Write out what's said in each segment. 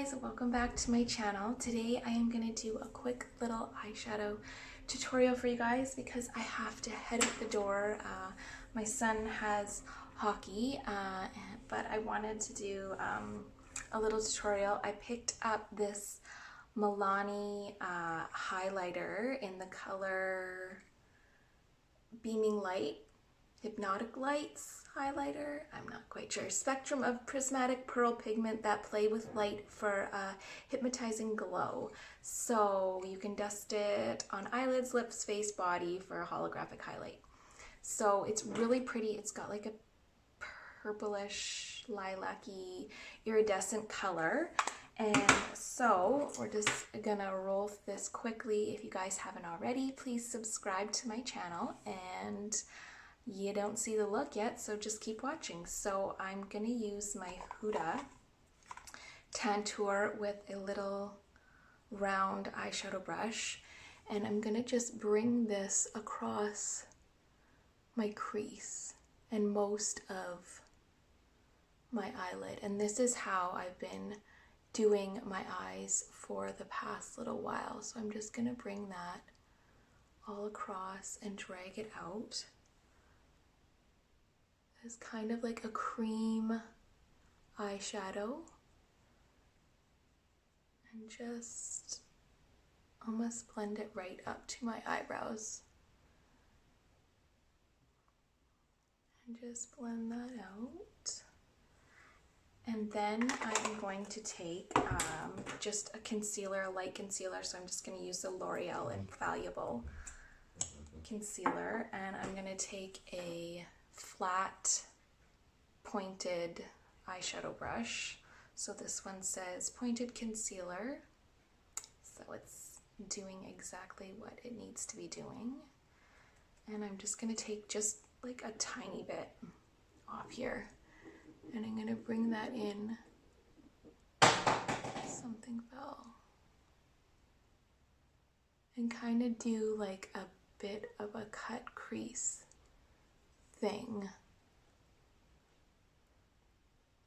guys, welcome back to my channel. Today I am going to do a quick little eyeshadow tutorial for you guys because I have to head out the door. My son has hockey, but I wanted to do a little tutorial. I picked up this Milani highlighter in the color Beaming Light, Hypnotic Lights highlighter. I'm not quite sure. Spectrum of prismatic pearl pigment that play with light for a hypnotizing glow. So you can dust it on eyelids, lips, face, body for a holographic highlight. So it's really pretty. It's got like a purplish, lilac-y, iridescent color. And so we're just gonna roll this quickly. If you guys haven't already, please subscribe to my channel, and you don't see the look yet, so just keep watching. So I'm gonna use my Huda Tantour with a little round eyeshadow brush, and I'm gonna just bring this across my crease and most of my eyelid. And this is how I've been doing my eyes for the past little while. So I'm just gonna bring that all across and drag it out. It's kind of like a cream eyeshadow, and just almost blend it right up to my eyebrows. And just blend that out. And then I'm going to take just a concealer, a light concealer. So I'm just going to use the L'Oreal Infallible concealer, and I'm going to take a flat pointed eyeshadow brush. So this one says pointed concealer, so it's doing exactly what it needs to be doing. And I'm just going to take just like a tiny bit off here, and I'm going to bring that in. Something fell. And kind of do like a bit of a cut crease thing.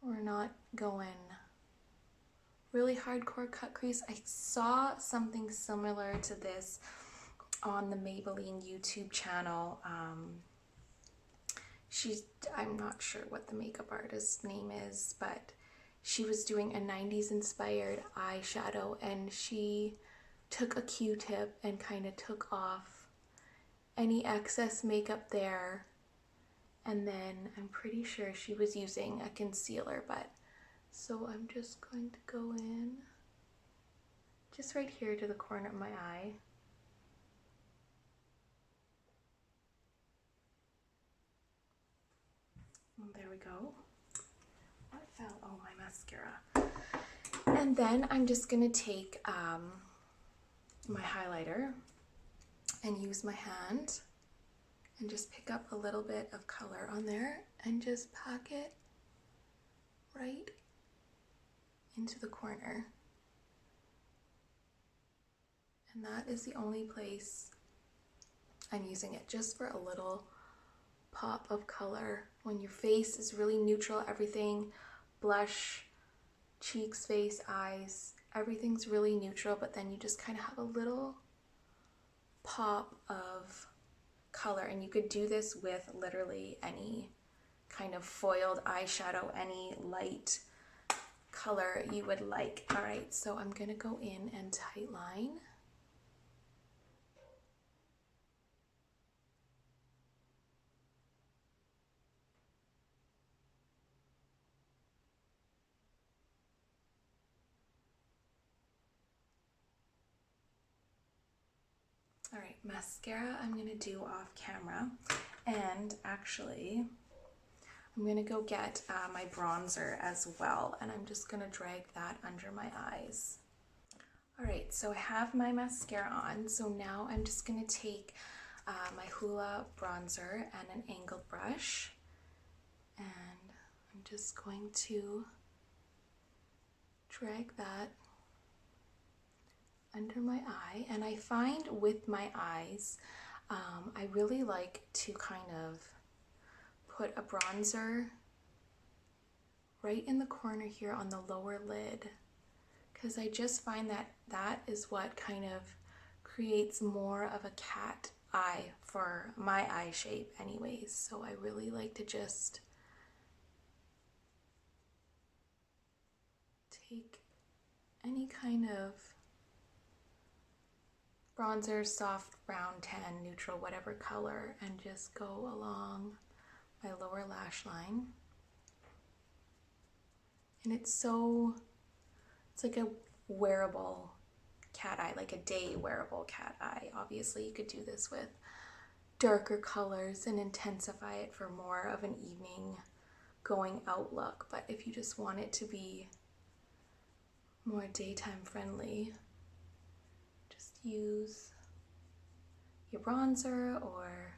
We're not going really hardcore cut crease. I saw something similar to this on the Maybelline YouTube channel. I'm not sure what the makeup artist's name is, but she was doing a 90s inspired eyeshadow, and she took a Q-tip and kind of took off any excess makeup there. And then I'm pretty sure she was using a concealer, but so I'm just going to go in just right here to the corner of my eye. And there we go. What fell? Oh, my mascara. And then I'm just going to take my highlighter and use my hand and just pick up a little bit of color on there and just pack it right into the corner. And that is the only place I'm using it, just for a little pop of color. When your face is really neutral, everything, blush, cheeks, face, eyes, everything's really neutral, but then you just kind of have a little pop of color. And you could do this with literally any kind of foiled eyeshadow, any light color you would like. All right, so I'm gonna go in and tightline. All right, mascara I'm gonna do off camera, and actually I'm gonna go get my bronzer as well, and I'm just gonna drag that under my eyes. All right, so I have my mascara on, so now I'm just gonna take my Huda bronzer and an angled brush, and I'm just going to drag that under my eye. And I find with my eyes, I really like to kind of put a bronzer right in the corner here on the lower lid, because I just find that that is what kind of creates more of a cat eye for my eye shape anyways. So I really like to just take any kind of bronzer, soft brown, tan, neutral, whatever color, and just go along my lower lash line. And it's like a wearable cat eye, like a day wearable cat eye. Obviously you could do this with darker colors and intensify it for more of an evening going out look, but if you just want it to be more daytime friendly, just use your bronzer or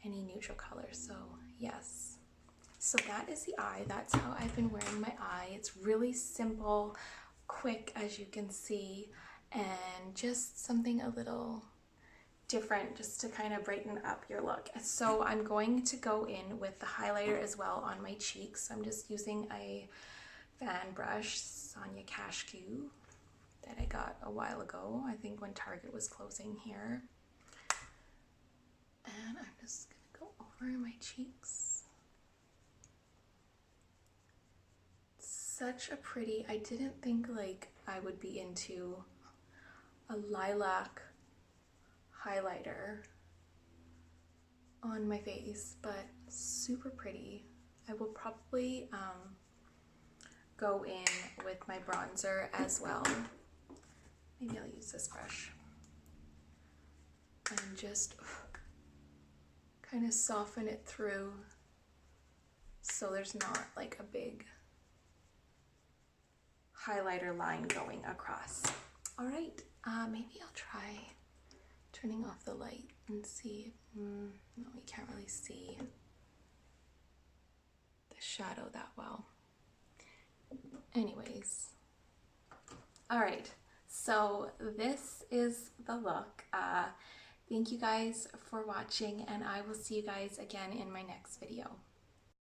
any neutral color. So yes, so that is the eye. That's how I've been wearing my eye. It's really simple, quick, as you can see, and just something a little different just to kind of brighten up your look. So I'm going to go in with the highlighter as well on my cheeks. I'm just using a fan brush, Sonia Kashku, that I got a while ago, I think when Target was closing here. And I'm just gonna go over my cheeks. Such a pretty, I didn't think like I would be into a lilac highlighter on my face, but super pretty. I will probably go in with my bronzer as well. Maybe I'll use this brush and just kind of soften it through so there's not like a big highlighter line going across. All right, maybe I'll try turning off the light and see. No, you can't really see the shadow that well. Anyways, all right, so this is the look. Thank you guys for watching, and I will see you guys again in my next video.